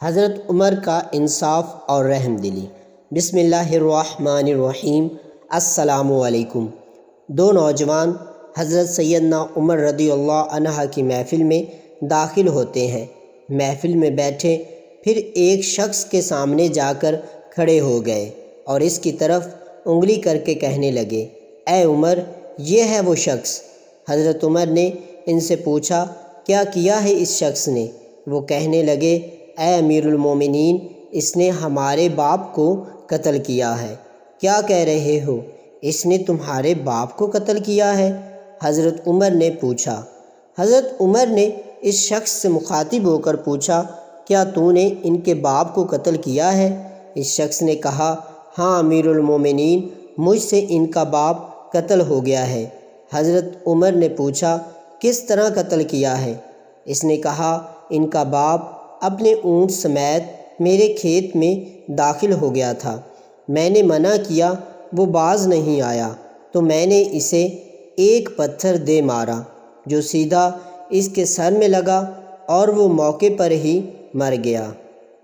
حضرت عمر کا انصاف اور رحم دلی۔ بسم اللہ الرحمن الرحیم۔ السلام علیکم۔ دو نوجوان حضرت سیدنا عمر رضی اللہ عنہ کی محفل میں داخل ہوتے ہیں۔ محفل میں بیٹھے پھر ایک شخص کے سامنے جا کر کھڑے ہو گئے اور اس کی طرف انگلی کر کے کہنے لگے، اے عمر، یہ ہے وہ شخص۔ حضرت عمر نے ان سے پوچھا، کیا کیا ہے اس شخص نے؟ وہ کہنے لگے، اے امیر المومنین، اس نے ہمارے باپ کو قتل کیا ہے۔ کیا کہہ رہے ہو؟ اس نے تمہارے باپ کو قتل کیا ہے؟ حضرت عمر نے پوچھا۔ حضرت عمر نے اس شخص سے مخاطب ہو کر پوچھا، کیا تو نے ان کے باپ کو قتل کیا ہے؟ اس شخص نے کہا، ہاں امیر المومنین، مجھ سے ان کا باپ قتل ہو گیا ہے۔ حضرت عمر نے پوچھا، کس طرح قتل کیا ہے؟ اس نے کہا، ان کا باپ اپنے اونٹ سمیت میرے کھیت میں داخل ہو گیا تھا۔ میں نے منع کیا، وہ باز نہیں آیا تو میں نے اسے ایک پتھر دے مارا جو سیدھا اس کے سر میں لگا اور وہ موقع پر ہی مر گیا۔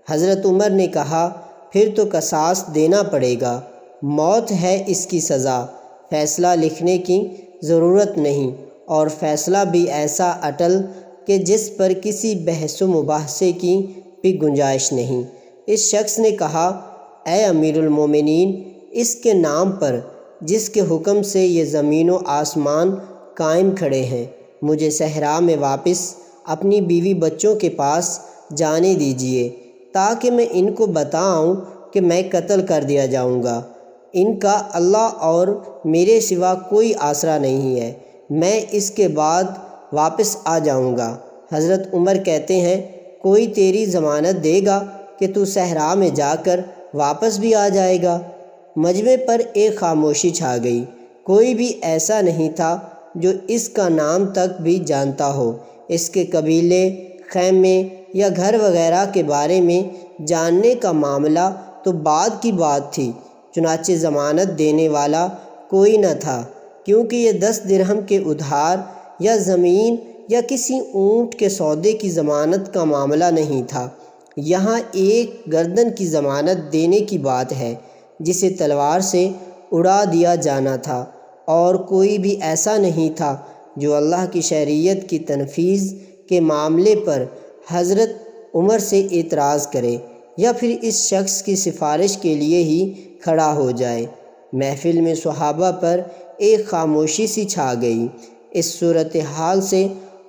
حضرت عمر نے کہا، پھر تو قصاص دینا پڑے گا، موت ہے اس کی سزا، فیصلہ لکھنے کی ضرورت نہیں، اور فیصلہ بھی ایسا اٹل کہ جس پر کسی بحث و مباحثے کی بھی گنجائش نہیں۔ اس شخص نے کہا، اے امیر المومنین، اس کے نام پر جس کے حکم سے یہ زمین و آسمان قائم کھڑے ہیں، مجھے صحرا میں واپس اپنی بیوی بچوں کے پاس جانے دیجیے تاکہ میں ان کو بتاؤں کہ میں قتل کر دیا جاؤں گا۔ ان کا اللہ اور میرے سوا کوئی آسرا نہیں ہے، میں اس کے بعد واپس آ جاؤں گا۔ حضرت عمر کہتے ہیں، کوئی تیری ضمانت دے گا کہ تو صحرا میں جا کر واپس بھی آ جائے گا؟ مجمع پر ایک خاموشی چھا گئی۔ کوئی بھی ایسا نہیں تھا جو اس کا نام تک بھی جانتا ہو۔ اس کے قبیلے، خیمے یا گھر وغیرہ کے بارے میں جاننے کا معاملہ تو بعد کی بات تھی، چنانچہ ضمانت دینے والا کوئی نہ تھا، کیونکہ یہ 10 درہم کے ادھار یا زمین یا کسی اونٹ کے سودے کی ضمانت کا معاملہ نہیں تھا۔ یہاں ایک گردن کی ضمانت دینے کی بات ہے جسے تلوار سے اڑا دیا جانا تھا، اور کوئی بھی ایسا نہیں تھا جو اللہ کی شریعت کی تنفیذ کے معاملے پر حضرت عمر سے اعتراض کرے یا پھر اس شخص کی سفارش کے لیے ہی کھڑا ہو جائے۔ محفل میں صحابہ پر ایک خاموشی سی چھا گئی۔ اس صورتحال سے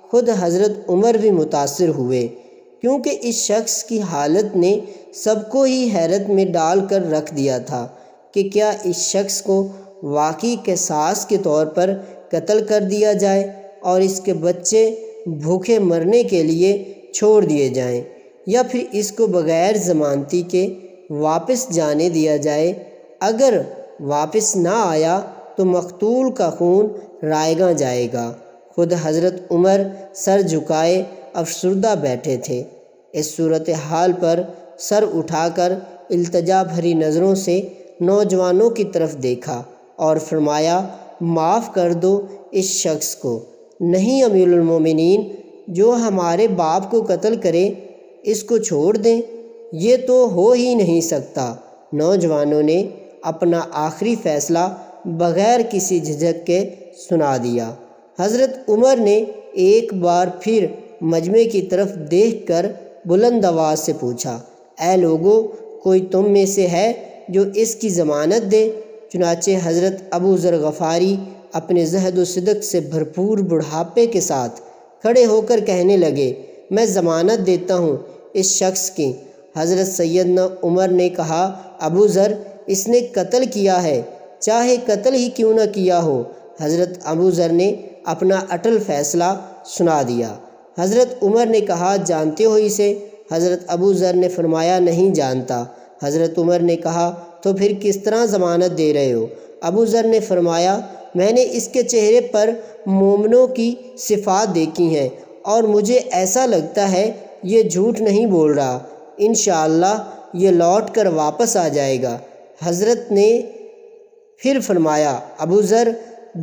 خود حضرت عمر بھی متاثر ہوئے، کیونکہ اس شخص کی حالت نے سب کو ہی حیرت میں ڈال کر رکھ دیا تھا کہ کیا اس شخص کو واقعی قصاص کے طور پر قتل کر دیا جائے اور اس کے بچے بھوکے مرنے کے لیے چھوڑ دیے جائیں، یا پھر اس کو بغیر ضمانتی کے واپس جانے دیا جائے۔ اگر واپس نہ آیا تو مقتول کا خون رائیگاں جائے گا۔ خود حضرت عمر سر جھکائے افسردہ بیٹھے تھے۔ اس صورتحال پر سر اٹھا کر التجا بھری نظروں سے نوجوانوں کی طرف دیکھا اور فرمایا، معاف کر دو اس شخص کو۔ نہیں امیر المومنین، جو ہمارے باپ کو قتل کرے اس کو چھوڑ دیں، یہ تو ہو ہی نہیں سکتا۔ نوجوانوں نے اپنا آخری فیصلہ بغیر کسی جھجک کے سنا دیا۔ حضرت عمر نے ایک بار پھر مجمع کی طرف دیکھ کر بلند آواز سے پوچھا، اے لوگو، کوئی تم میں سے ہے جو اس کی ضمانت دے؟ چنانچہ حضرت ابو ذر غفاری اپنے زہد و صدق سے بھرپور بڑھاپے کے ساتھ کھڑے ہو کر کہنے لگے، میں ضمانت دیتا ہوں اس شخص کی۔ حضرت سیدنا عمر نے کہا، ابو ذر، اس نے قتل کیا ہے، چاہے قتل ہی کیوں نہ کیا ہو۔ حضرت ابو ذر نے اپنا اٹل فیصلہ سنا دیا۔ حضرت عمر نے کہا، جانتے ہو اسے؟ حضرت ابو ذر نے فرمایا، نہیں جانتا۔ حضرت عمر نے کہا، تو پھر کس طرح ضمانت دے رہے ہو؟ ابو ذر نے فرمایا، میں نے اس کے چہرے پر مومنوں کی صفات دیکھی ہیں اور مجھے ایسا لگتا ہے یہ جھوٹ نہیں بول رہا، انشاءاللہ یہ لوٹ کر واپس آ جائے گا۔ حضرت نے پھر فرمایا، ابو ذر،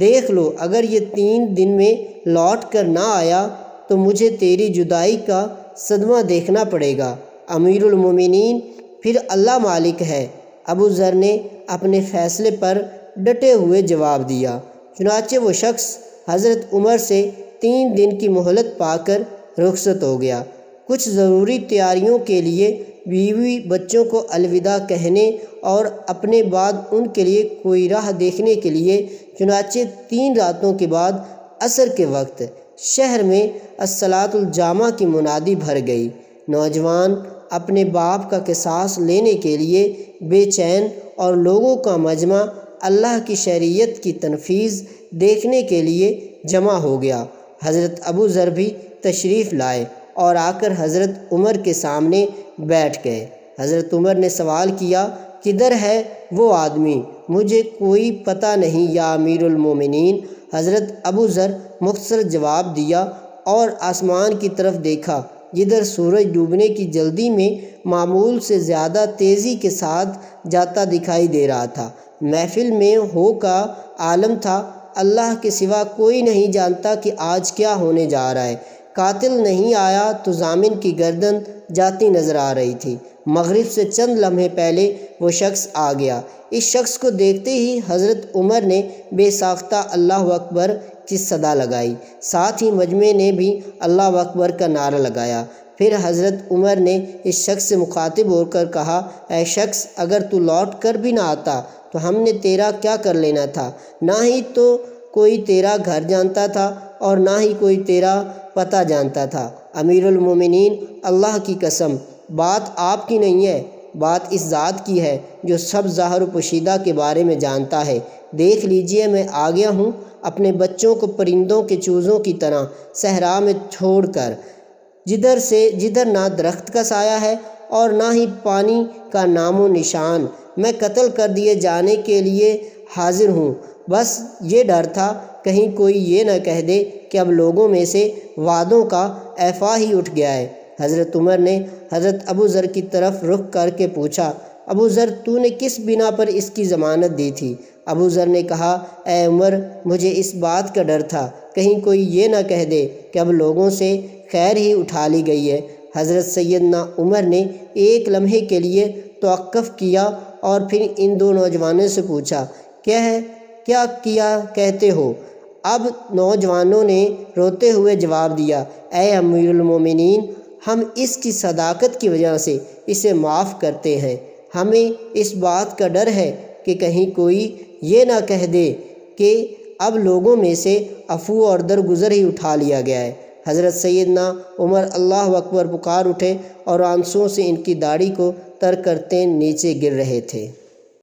دیکھ لو، اگر یہ 3 دن میں لوٹ کر نہ آیا تو مجھے تیری جدائی کا صدمہ دیکھنا پڑے گا۔ امیر المومنین پھر اللہ مالک ہے۔ ابو ذر نے اپنے فیصلے پر ڈٹے ہوئے جواب دیا۔ چنانچہ وہ شخص حضرت عمر سے 3 دن کی مہلت پا کر رخصت ہو گیا۔ کچھ ضروری تیاریوں کے لیے بیوی بچوں کو الوداع کہنے اور اپنے بعد ان کے لیے کوئی راہ دیکھنے کے لیے چنانچہ 3 راتوں کے بعد عصر کے وقت شہر میں الصلاۃ الجامع کی منادی بھر گئی۔ نوجوان اپنے باپ کا قصاص لینے کے لیے بے چین اور لوگوں کا مجمع اللہ کی شریعت کی تنفیذ دیکھنے کے لیے جمع ہو گیا۔ حضرت ابو ذر بھی تشریف لائے اور آ کر حضرت عمر کے سامنے بیٹھ گئے۔ حضرت عمر نے سوال کیا، کدھر ہے وہ آدمی؟ مجھے کوئی پتہ نہیں یا امیر المومنین۔ حضرت ابو ذر مختصر جواب دیا اور آسمان کی طرف دیکھا جدھر سورج ڈوبنے کی جلدی میں معمول سے زیادہ تیزی کے ساتھ جاتا دکھائی دے رہا تھا۔ محفل میں ہو کا عالم تھا۔ اللہ کے سوا کوئی نہیں جانتا کہ آج کیا ہونے جا رہا ہے۔ قاتل نہیں آیا تو ضامن کی گردن جاتی نظر آ رہی تھی۔ مغرب سے چند لمحے پہلے وہ شخص آ گیا۔ اس شخص کو دیکھتے ہی حضرت عمر نے بے ساختہ اللہ اکبر کی صدا لگائی، ساتھ ہی مجمع نے بھی اللہ اکبر کا نعرہ لگایا۔ پھر حضرت عمر نے اس شخص سے مخاطب ہو کر کہا، اے شخص، اگر تو لوٹ کر بھی نہ آتا تو ہم نے تیرا کیا کر لینا تھا؟ نہ ہی تو کوئی تیرا گھر جانتا تھا اور نہ ہی کوئی تیرا پتہ جانتا تھا۔ امیر المومنین، اللہ کی قسم، بات آپ کی نہیں ہے، بات اس ذات کی ہے جو سب ظاہر و پوشیدہ کے بارے میں جانتا ہے۔ دیکھ لیجئے، میں آ گیا ہوں اپنے بچوں کو پرندوں کے چوزوں کی طرح صحرا میں چھوڑ کر، جدھر نہ درخت کا سایہ ہے اور نہ ہی پانی کا نام و نشان۔ میں قتل کر دیے جانے کے لیے حاضر ہوں۔ بس یہ ڈر تھا کہیں کوئی یہ نہ کہہ دے کہ اب لوگوں میں سے وعدوں کا ایفا ہی اٹھ گیا ہے۔ حضرت عمر نے حضرت ابو ذر کی طرف رخ کر کے پوچھا، ابو ذر، تو نے کس بنا پر اس کی ضمانت دی تھی؟ ابو ذر نے کہا، اے عمر، مجھے اس بات کا ڈر تھا کہیں کوئی یہ نہ کہہ دے کہ اب لوگوں سے خیر ہی اٹھا لی گئی ہے۔ حضرت سیدنا عمر نے ایک لمحے کے لیے توقف کیا اور پھر ان 2 نوجوانوں سے پوچھا، کیا کہتے ہو؟ اب نوجوانوں نے روتے ہوئے جواب دیا، اے امیر المومنین، ہم اس کی صداقت کی وجہ سے اسے معاف کرتے ہیں۔ ہمیں اس بات کا ڈر ہے کہ کہیں کوئی یہ نہ کہہ دے کہ اب لوگوں میں سے عفو اور درگزر ہی اٹھا لیا گیا ہے۔ حضرت سیدنا عمر اللہ اکبر پکار اٹھے اور آنسوؤں سے ان کی داڑھی کو تر کرتے نیچے گر رہے تھے۔